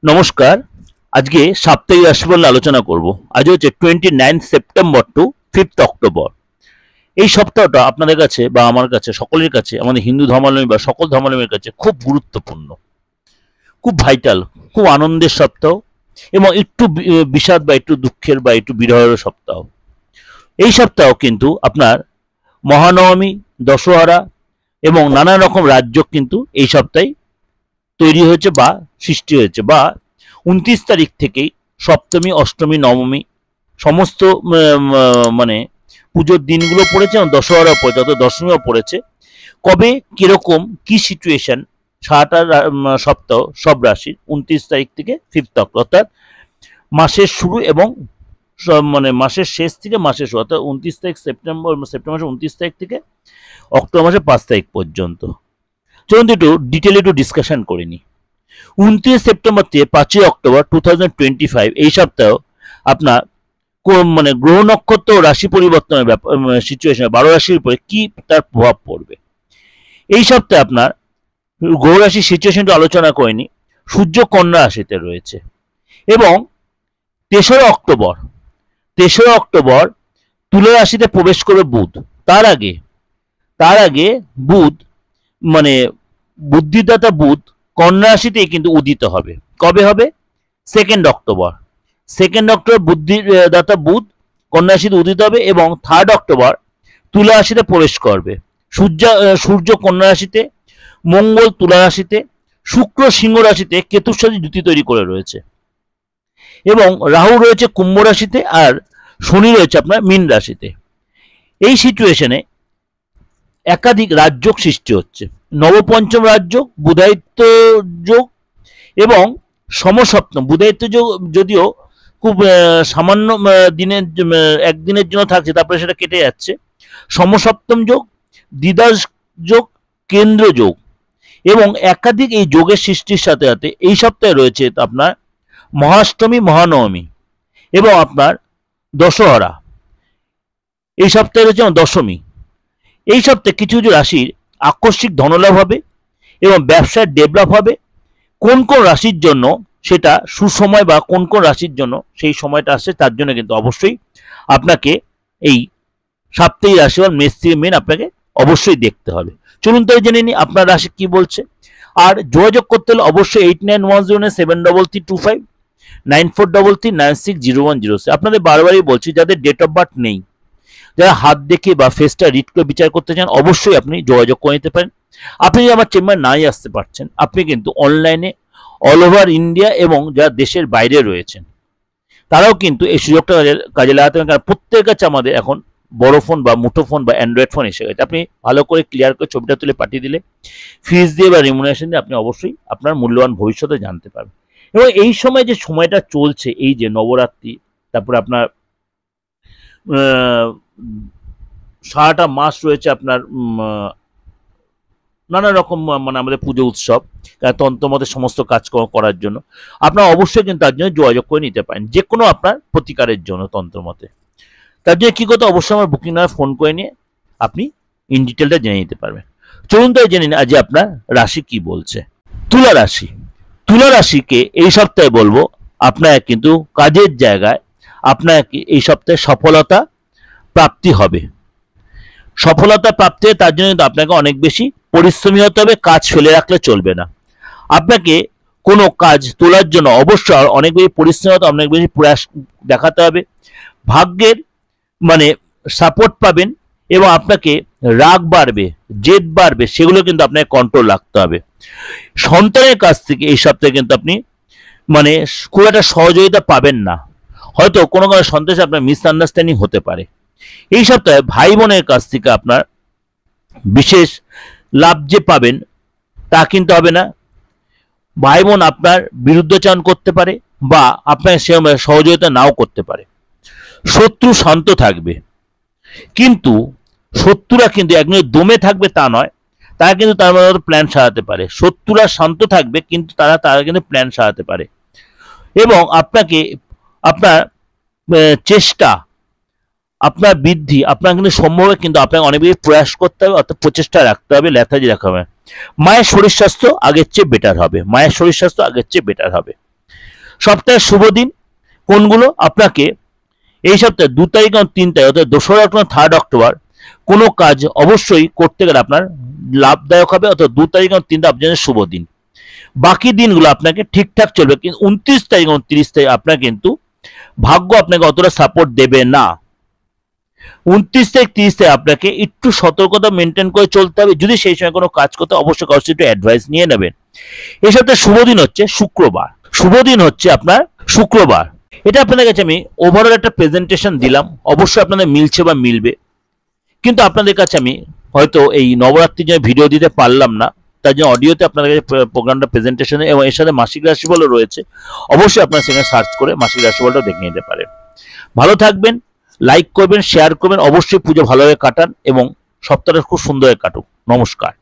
নমস্কার। আজকে সাপ্তাহিক রাশিফল আলোচনা করব। আজ হচ্ছে 29 সেপ্টেম্বর টু 5 অক্টোবর। এই সপ্তাহটা আপনাদের কাছে বা আমার কাছে, সকলের কাছে, আমাদের হিন্দু ধর্মাবলম্বী বা সকল ধর্মাবলম্বীর কাছে খুব গুরুত্বপূর্ণ, খুব ভাইটাল, খুব আনন্দের সপ্তাহ এবং একটু বিষাদ বা একটু দুঃখের বা একটু বিরহের সপ্তাহ। এই সপ্তাহ কিন্তু আপনার মহানবমী, দশহরা এবং নানা রকম রাজ্য কিন্তু এই সপ্তাহে তৈরি হয়েছে বা সৃষ্টি হয়েছে, বা 29 তারিখ থেকেই সপ্তমী, অষ্টমী, নবমী সমস্ত মানে পুজোর দিনগুলো পড়েছে এবং দশহরা পড়েছে, অর্থাৎ দশমীও পড়েছে। কবে কিরকম কি সিচুয়েশন সারাটা সপ্তাহ সব রাশির 29 তারিখ থেকে 5 অক্টোবর, অর্থাৎ মাসের শুরু এবং মাসের শেষ থেকে মাসের শুরু, অর্থাৎ 29 তারিখ সেপ্টেম্বর মাসের 29 তারিখ থেকে অক্টোবর মাসের 5 তারিখ পর্যন্ত। চলুন একটু ডিটেলে একটু ডিসকাশন করে নিই। 29 সেপ্টেম্বর থেকে 5 অক্টোবর 2025 এই সপ্তাহ আপনার গ্রহ নক্ষত্র ও রাশি পরিবর্তনের সিচুয়েশন 12 রাশির উপরে কি তার প্রভাব পড়বে। এই সপ্তাহে আপনার গ্রহ রাশির সিচুয়েশনটা আলোচনা করে নিই। সূর্য কন্যা রাশিতে রয়েছে এবং 3 অক্টোবর তুলা রাশিতে প্রবেশ করবে বুধ। তার আগে বুধ বুদ্ধিদাতা বুধ কন্যা রাশিতেই কিন্তু উদিত হবে। কবে হবে? 2 অক্টোবর। বুদ্ধিদাতা বুধ কন্যা রাশিতে উদিত হবে এবং 3 অক্টোবর তুলা রাশিতে প্রবেশ করবে। সূর্য কন্যা রাশিতে, মঙ্গল তুলা রাশিতে, শুক্র সিংহ রাশিতে কেতুর সাথে জুতি তৈরি করে রয়েছে এবং রাহু রয়েছে কুম্ভ রাশিতে আর শনি রয়েছে আপনার মীন রাশিতে। এই সিচুয়েশনে একাধিক রাজযোগ সৃষ্টি হচ্ছে। নবপঞ্চম রাজযোগ, বুধায়িত্ব যোগ এবং সমসপ্তম। বুধায়িত্ব যোগ যদিও খুব সামান্য দিনের একদিনের জন্য থাকছে, তারপরে সেটা কেটে যাচ্ছে। সমসপ্তম যোগ, দ্বিদাস যোগ, কেন্দ্র যোগ এবং একাধিক এই যোগের সৃষ্টির সাথে সাথে এই সপ্তাহে রয়েছে আপনার মহাষ্টমী, মহানবমী এবং আপনার দশহরা। এই সপ্তাহে রয়েছে দশমী। এই সপ্তাহে কিছু কিছু রাশির আকস্মিক ধনলাভ হবে এবং ব্যবসার ডেভেলপ হবে। কোন কোন রাশির জন্য সেটা সুসময় বা কোন কোন রাশির জন্য সেই সময়টা আসছে, তার জন্য কিন্তু অবশ্যই আপনাকে এই সাপ্তাহিক রাশিফল মেষ থেকে মীন আপনাকে অবশ্যই দেখতে হবে। চলুন তাই জেনে নিই আপনার রাশি কি বলছে। আর যোগাযোগ করতে হলে অবশ্যই 89107325 9433960106। আপনাদের বারবারই বলছি, যাদের ডেট অফ বার্থ নেই, যারা হাত দেখে বা ফেসটা রিড করে বিচার করতে চান, অবশ্যই আপনি যোগাযোগ করে নিতে পারেন। আপনি যদি আমার চেম্বার নাই আসতে পারছেন, আপনি কিন্তু অনলাইনে অল ওভার ইন্ডিয়া এবং যারা দেশের বাইরে রয়েছেন তারাও কিন্তু এই সুযোগটা কাজে লাগাতে পারেন। কারণ প্রত্যেকের কাছে আমাদের এখন বড় ফোন বা মুঠো ফোন বা অ্যান্ড্রয়েড ফোন এসে গেছে। আপনি ভালো করে ক্লিয়ার করে ছবিটা তুলে পাঠিয়ে দিলে ফিজ দিয়ে বা রিমুনারেশন দিয়ে আপনি অবশ্যই আপনার মূল্যবান ভবিষ্যতে জানতে পারবেন। এবং এই সময় যে সময়টা চলছে, এই যে নবরাত্রি, তারপরে আপনার সারাটা মাস রয়েছে আপনার নানা রকম আমাদের পুজো উৎসব, তন্ত্রমতে সমস্ত কাজ করার জন্য আপনারা অবশ্যই কিন্তু তার জন্য যোগাযোগ করে নিতে পারেন, যে কোনো আপনার প্রতিকারের জন্য তন্ত্রমতে। তার জন্য কী করতে, অবশ্যই আমার বুকিং নাম্বার ফোন করে নিয়ে আপনি ইন ডিটেলটা জেনে নিতে পারবেন। চলুন তাই জেনে নিন আজ আপনার রাশি কি বলছে। তুলা রাশিকে এই সপ্তাহে বলবো আপনার কিন্তু কাজের জায়গায় আপনার এই সপ্তাহে সফলতা প্রাপ্তি হবে। সফলতা প্রাপ্তি হয়, তার জন্য কিন্তু আপনাকে অনেক বেশি পরিশ্রমী হতে হবে। কাজ ফেলে রাখলে চলবে না। আপনাকে কোনো কাজ তোলার জন্য অবশ্যই অনেক বেশি পরিশ্রম হতে, অনেক বেশি প্রয়াস দেখাতে হবে। ভাগ্যের সাপোর্ট পাবেন এবং আপনাকে রাগ বাড়বে, জেদ বাড়বে, সেগুলো কিন্তু আপনাকে কন্ট্রোল রাখতে হবে। সন্তানের কাছ থেকে এই সপ্তাহে কিন্তু আপনি খুব একটা সহযোগিতা পাবেন না। হয়তো কোনো কোনো সন্তানের আপনার মিসআন্ডারস্ট্যান্ডিং হতে পারে। এই সপ্তাহে ভাই বোনের কাছ থেকে আপনার বিশেষ লাভ যে পাবেন তা কিন্তু হবে না। ভাই বোন আপনার বিরুদ্ধাচরণ করতে পারে বা আপনার সহযোগিতা নাও করতে পারে। শত্রু শান্ত থাকবে, কিন্তু শত্রুরা কিন্তু একদম দমে থাকবে তা নয়, তারা কিন্তু তার মধ্যে প্ল্যান সাজাতে পারে। শত্রুরা শান্ত থাকবে কিন্তু তারা কিন্তু প্ল্যান সাজাতে পারে এবং আপনাকে আপনার চেষ্টা, আপনার বৃদ্ধি আপনার কিন্তু সম্ভব, কিন্তু আপনাকে অনেক বেশি প্রয়াস করতে হবে, অর্থাৎ প্রচেষ্টা রাখতে হবে, লেথাজি রাখতে হবে। মায়ের শরীর স্বাস্থ্য আগের চেয়ে বেটার হবে। সপ্তাহের শুভ দিন কোনগুলো? আপনাকে এই সপ্তাহে 2 তারিখ এবং 3 তারিখ অর্থাৎ 2রা অক্টোবর 3 অক্টোবর কোনো কাজ অবশ্যই করতে গেলে আপনার লাভদায়ক হবে, অর্থাৎ 2 তারিখ এবং 3 তারিখ আপনার শুভ দিন। বাকি দিনগুলো আপনাকে ঠিকঠাক চলবে, কিন্তু 29 তারিখ এবং 30 তারিখ আপনার কিন্তু ভাগ্য আপনাকে অতটা সাপোর্ট দেবে না। 29 তারিখ 30 তারিখ আপনাকে একটু সতর্কতা মেনটেন করে চলতে হবে। যদি সেই সময় কোনো কাজ করতে অবশ্যই কারোর সাথে একটু অ্যাডভাইস নিয়ে নেবেন। এই সপ্তাহে শুভ দিন হচ্ছে শুক্রবার। শুভ দিন হচ্ছে আপনার শুক্রবার। এটা আপনাদের কাছে আমি ওভারঅল একটা প্রেজেন্টেশন দিলাম, অবশ্যই আপনাদের মিলছে বা মিলবে, কিন্তু আপনাদের কাছে আমি হয়তো এই নবরাত্রির জন্য ভিডিও দিতে পারলাম না, তার জন্য অডিওতে আপনাদের কাছে প্রোগ্রামটা প্রেজেন্টেশনে এবং এর সাথে মাসিক রাশিফলও রয়েছে। অবশ্যই আপনারা সেখানে সার্চ করে মাসিক রাশিফলটাও দেখে নিতে পারেন। ভালো থাকবেন, লাইক করবেন, শেয়ার করবেন, অবশ্যই পুজো ভালোভাবে কাটান এবং সপ্তাহটা খুব সুন্দরভাবে কাটুক। নমস্কার।